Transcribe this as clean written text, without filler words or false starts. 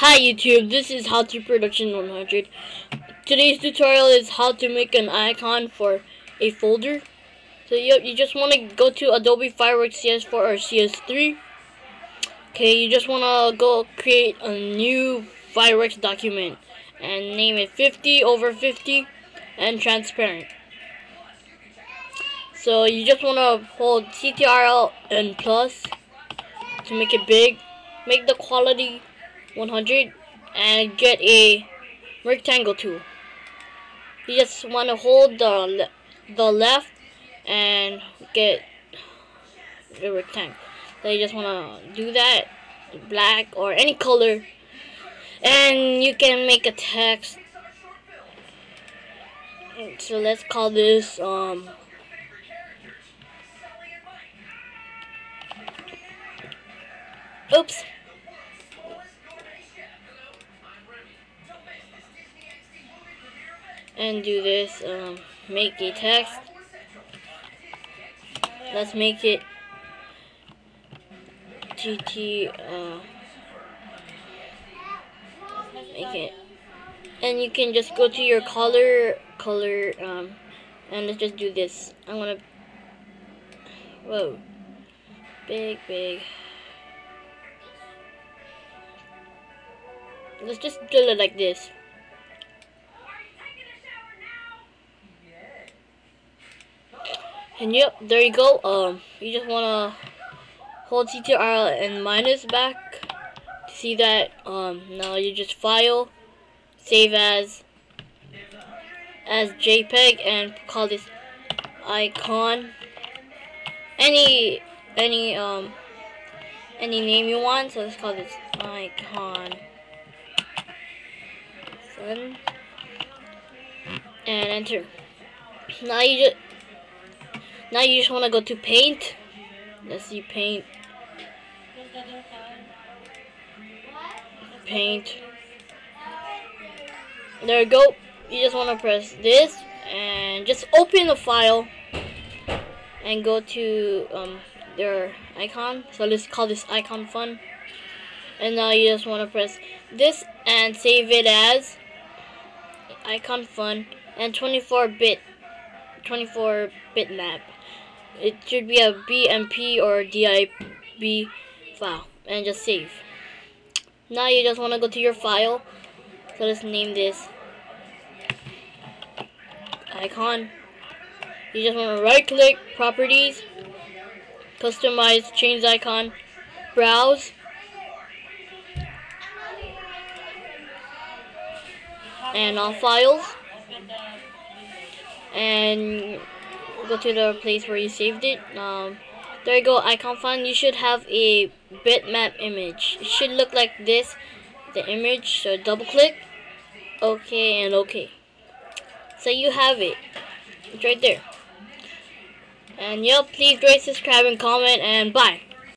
Hi YouTube, this is How to Production 100. Today's tutorial is how to make an icon for a folder. So you just want to go to Adobe Fireworks CS4 or CS3. Okay, you just want to go create a new Fireworks document and name it 50/50 and transparent. So you just want to hold CTRL and plus to make it big. Make the quality 100 and get a rectangle tool. You just want to hold the left and get the rectangle. So you just want to do that, black or any color, and you can make a text. So let's call this oops. And do this, make a text. Let's make it GT, make it, and you can just go to your color, and let's just do this. I want to, whoa, big. Let's just do it like this. And yep, there you go. You just wanna hold CTRL and minus back to see that. Now you just file, save as JPEG, and call this icon. Any name you want. So let's call this icon. And enter. Now you just want to go to paint. Let's see, paint. There you go. You just want to press this and just open the file and go to their icon. So let's call this icon fun. And now you just want to press this and save it as icon fun and 24-bit map. It should be a BMP or DIB file, and just save. Now you just want to go to your file. So let's name this icon. You just want to right click, properties, customize, change icon, browse, and all files, and go to the place where you saved it. There you go, icon font. You should have a bitmap image. It should look like this, the image. So double click, okay, and okay. So you have it. It's right there. And yep, please rate, subscribe, and comment, and bye.